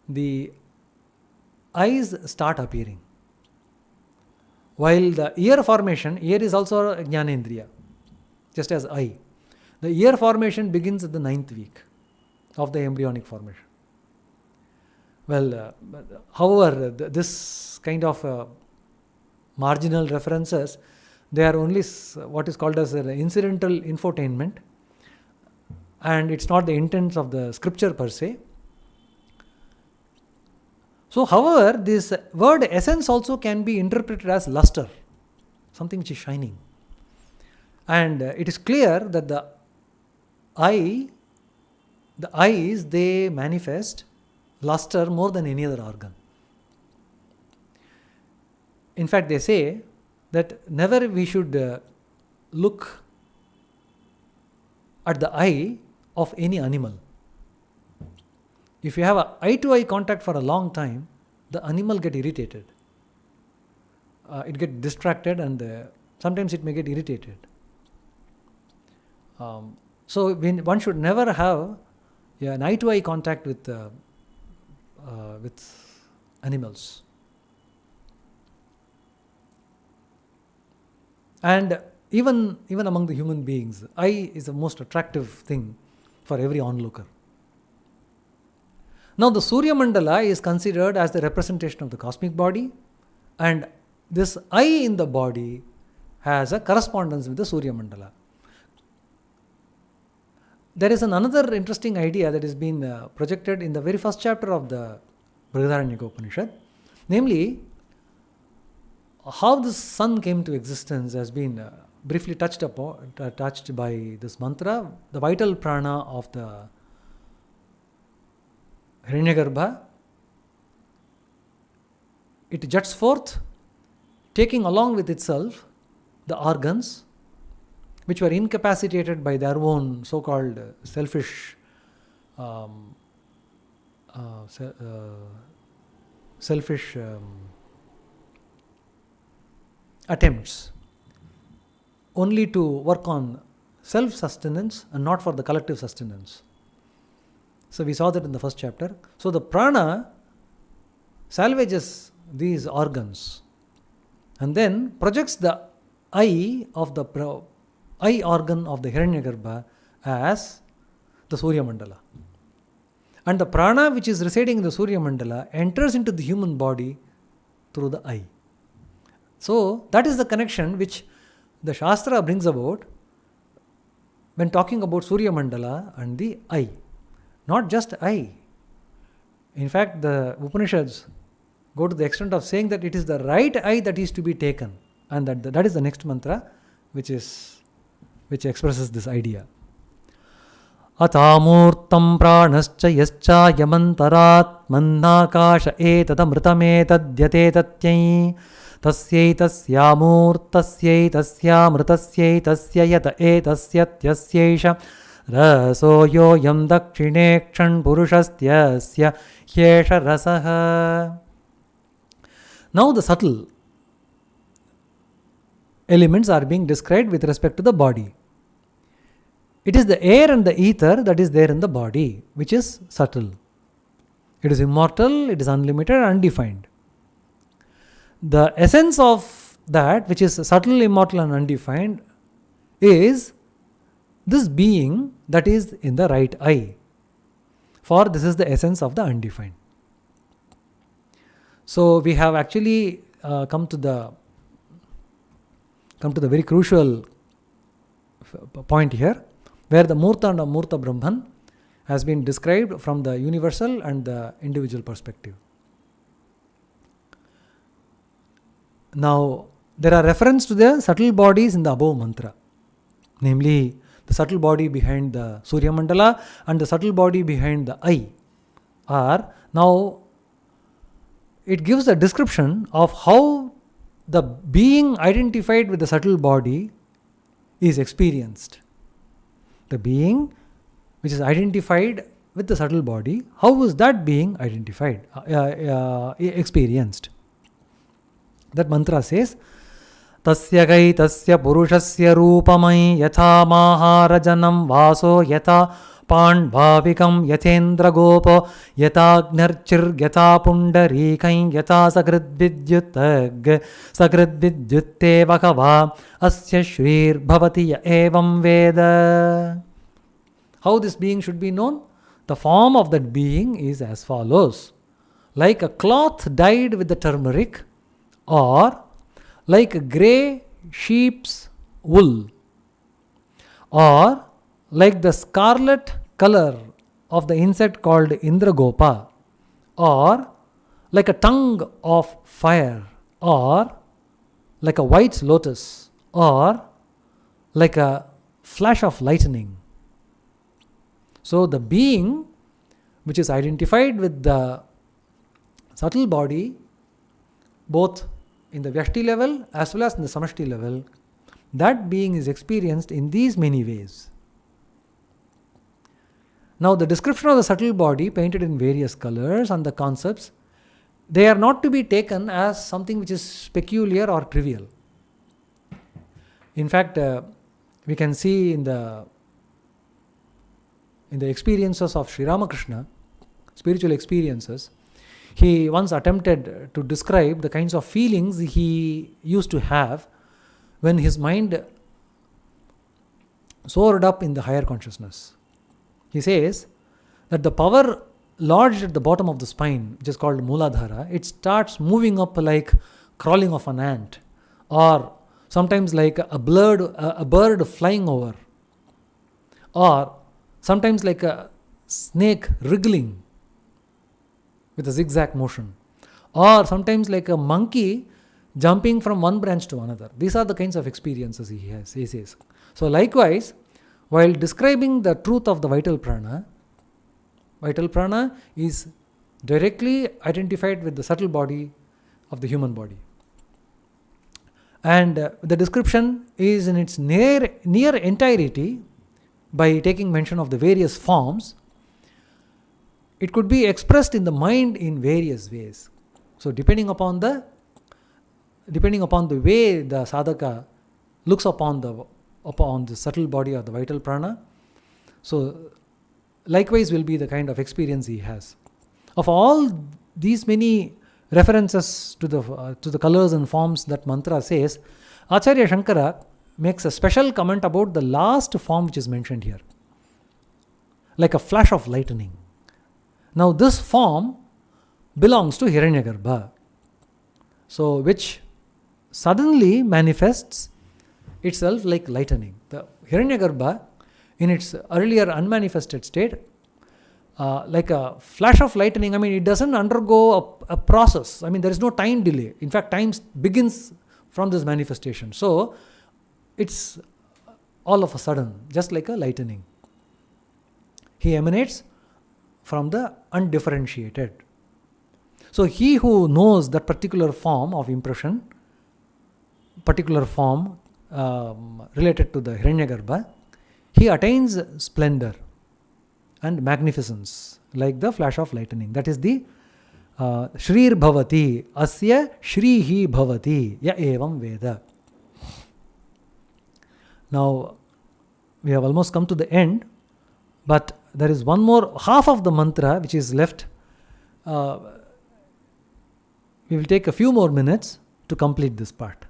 S1: the eyes start appearing. While the ear formation, ear is also a Jnanendriya, just as eye. The ear formation begins at the 9th week of the embryonic formation. Well, however, this kind of marginal references, they are only what is called as incidental infotainment, and it's not the intent of the scripture per se. So, however, this word essence also can be interpreted as luster, something which is shining. And it is clear that the eyes, they manifest luster more than any other organ. In fact, they say that never we should look at the eye of any animal. If you have an eye-to-eye contact for a long time, the animal get irritated. It get distracted, and sometimes it may get irritated. So one should never have an eye-to-eye contact with animals. And even among the human beings, eye is the most attractive thing for every onlooker. Now, the Surya Mandala is considered as the representation of the cosmic body, and this eye in the body has a correspondence with the Surya Mandala. There is another interesting idea that has been projected in the very first chapter of the Brihadaranyaka Upanishad, namely how the sun came to existence has been briefly touched by this mantra. The vital prana of the Hiranyagarbha, it juts forth, taking along with itself the organs which were incapacitated by their own so-called selfish attempts only to work on self-sustenance and not for the collective sustenance. So we saw that in the first chapter. So the prana salvages these organs and then projects the eye of the eye organ of the Hiranyagarbha as the Surya Mandala. And the prana which is residing in the Surya Mandala enters into the human body through the eye. So that is the connection which the Shastra brings about when talking about Surya Mandala and the eye. Not just eye. In fact, the Upanishads go to the extent of saying that it is the right eye that is to be taken. And that is the next mantra which expresses this idea. Atamurtam pranascha yascha yamantarat mannakasha etadamritametadhyate tatyai tasyai tasyamurtasyai tasyamritasyai tasyayata etasyatyasyaisha raso yoyam dakshinekshan purushastyasya hyesha rasaha. Now the subtle elements are being described with respect to the body. It is the air and the ether that is there in the body, which is subtle. It is immortal, it is unlimited, undefined. The essence of that, which is subtle, immortal, and undefined, is this being that is in the right eye. For this is the essence of the undefined. So we have actually come to the very crucial point here, where the Murta and Amurta Brahman has been described from the universal and the individual perspective. Now, there are references to the subtle bodies in the above mantra, namely the subtle body behind the Surya Mandala and the subtle body behind the eye. Now, it gives a description of how the being identified with the subtle body is experienced. The being which is identified with the subtle body, how is that being identified, experienced? That mantra says, Tasya gai tasya purushasya rupamai yatha maharajanam vaso yatha Pandbhavikam yathendra gopo yatagnarchir yata pundarikain yata sagridvidyutte vakava asya shrir bhavati ya evam veda. How this being should be known? The form of that being is as follows. Like a cloth dyed with the turmeric, or like a grey sheep's wool, or like the scarlet color of the insect called Indragopa, or like a tongue of fire, or like a white lotus, or like a flash of lightning. So the being which is identified with the subtle body, both in the Vyashti level as well as in the Samashti level, that being is experienced in these many ways. Now, the description of the subtle body painted in various colors and the concepts, they are not to be taken as something which is peculiar or trivial. In fact, we can see in the experiences of Sri Ramakrishna, spiritual experiences, he once attempted to describe the kinds of feelings he used to have when his mind soared up in the higher consciousness. He says that the power lodged at the bottom of the spine, which is called Mooladhara, it starts moving up like crawling of an ant, or sometimes like a bird flying over, or sometimes like a snake wriggling with a zigzag motion, or sometimes like a monkey jumping from one branch to another. These are the kinds of experiences he says. So likewise, while describing the truth of the vital prana is directly identified with the subtle body of the human body. And the description is in its near entirety by taking mention of the various forms. It could be expressed in the mind in various ways. So depending upon the way the sadhaka looks upon the subtle body or the vital prana, so likewise will be the kind of experience he has. Of all these many references to the colors and forms that mantra says, Acharya Shankara makes a special comment about the last form which is mentioned here, like a flash of lightning. Now this form belongs to Hiranyagarbha, so which suddenly manifests itself like lightning. The Hiranyagarbha in its earlier unmanifested state, like a flash of lightning. I mean, it doesn't undergo a process. I mean, there is no time delay. In fact, time begins from this manifestation. So, it's all of a sudden, just like a lightning. He emanates from the undifferentiated. So, he who knows that particular form of impression, particular form related to the Hiranyagarbha, he attains splendor and magnificence like the flash of lightning. That is the Shrir Bhavati, Asya Shrihi Bhavati, Ya Evam Veda. Now, we have almost come to the end, but there is one more half of the mantra which is left. We will take a few more minutes to complete this part.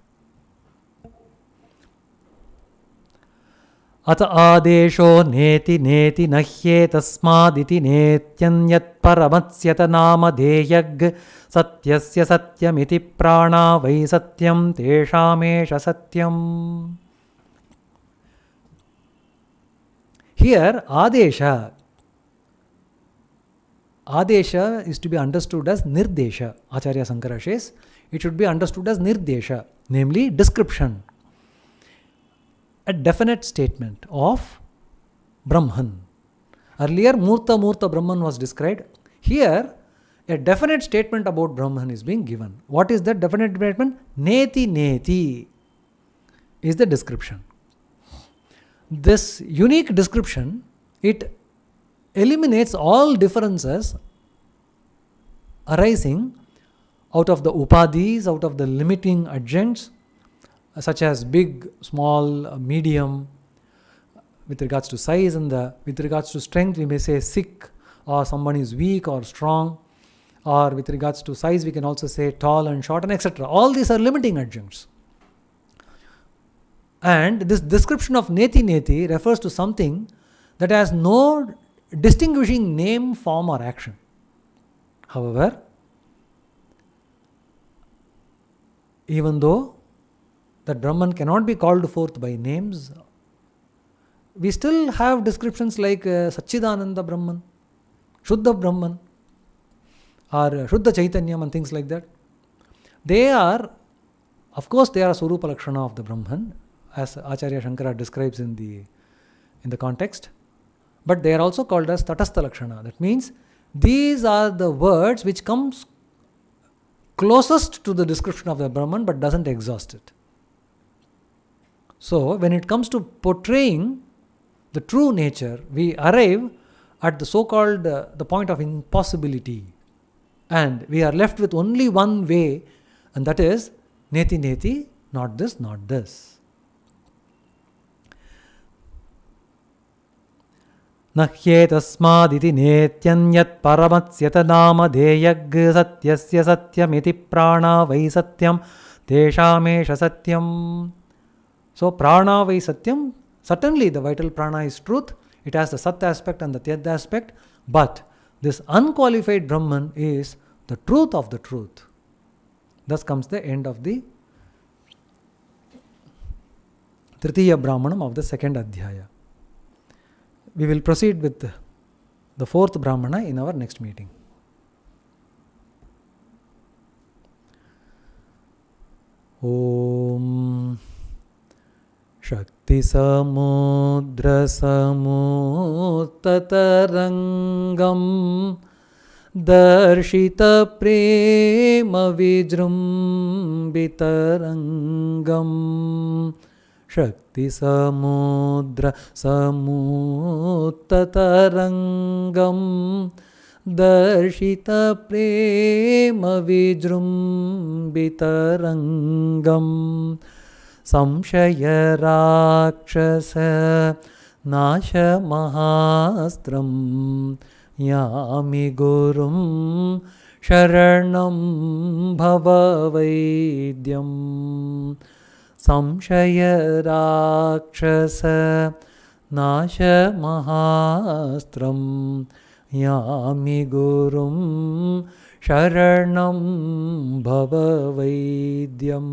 S1: Ata adesho neti neti nahye tasmaditi netyanyat paramatsyata nama deyag satyasya satyamiti prana vai satyam teshamesha satyam. Here, Adesha is to be understood as Nirdesha. Acharya Sankara says it should be understood as Nirdesha, namely description, a definite statement of Brahman. Earlier, Murta Brahman was described. Here, a definite statement about Brahman is being given. What is that definite statement? Neti Neti is the description. This unique description, it eliminates all differences arising out of the upadhis, out of the limiting adjuncts, such as big, small, medium, with regards to size, and with regards to strength, we may say sick, or someone is weak or strong, or with regards to size, we can also say tall and short, and etc. All these are limiting adjuncts. And this description of Neti Neti refers to something that has no distinguishing name, form or action. However, even though that Brahman cannot be called forth by names, we still have descriptions like Satchidananda Brahman, Shuddha Brahman, or Shuddha Chaitanyam and things like that. They are, of course, they are a Swarupa Lakshana of the Brahman, as Acharya Shankara describes in the context, but they are also called as Tatastha Lakshana. That means these are the words which comes closest to the description of the Brahman but doesn't exhaust it. So, when it comes to portraying the true nature, we arrive at the so-called the point of impossibility, and we are left with only one way, and that is Neti Neti, not this, not this. Nahye tasmaditi netyanyat paramatsyata nama deyag satyasya satyamiti prana vai satyam teshamesha satyam. So, prana vai satyam, certainly the vital prana is truth. It has the sat aspect and the tyad aspect, but this unqualified Brahman is the truth of the truth. Thus comes the end of the Tritiya Brahmanam of the second Adhyaya. We will proceed with the fourth Brahmana in our next meeting. Om Shakti Samudra Samutatarangam Darshita Prema Vijrumbhitarangam Shakti Samudra Samutatarangam Darshita Prema Vijrumbhitarangam Samshaya Rakshasa Nasha Mahastram Yami Gurum Sharanam Bhava Vaidyam Samshaya Rakshasa Nasha Mahastram Yami Gurum Sharanam Bhava Vaidyam.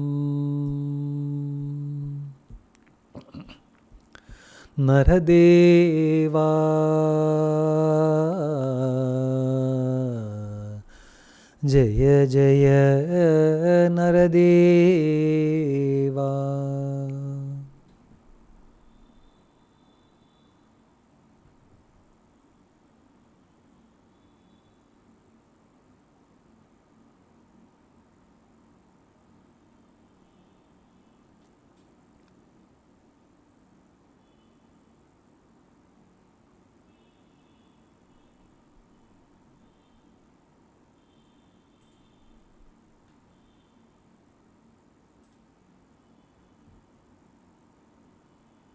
S1: Naradeva Jaya Jaya Naradeva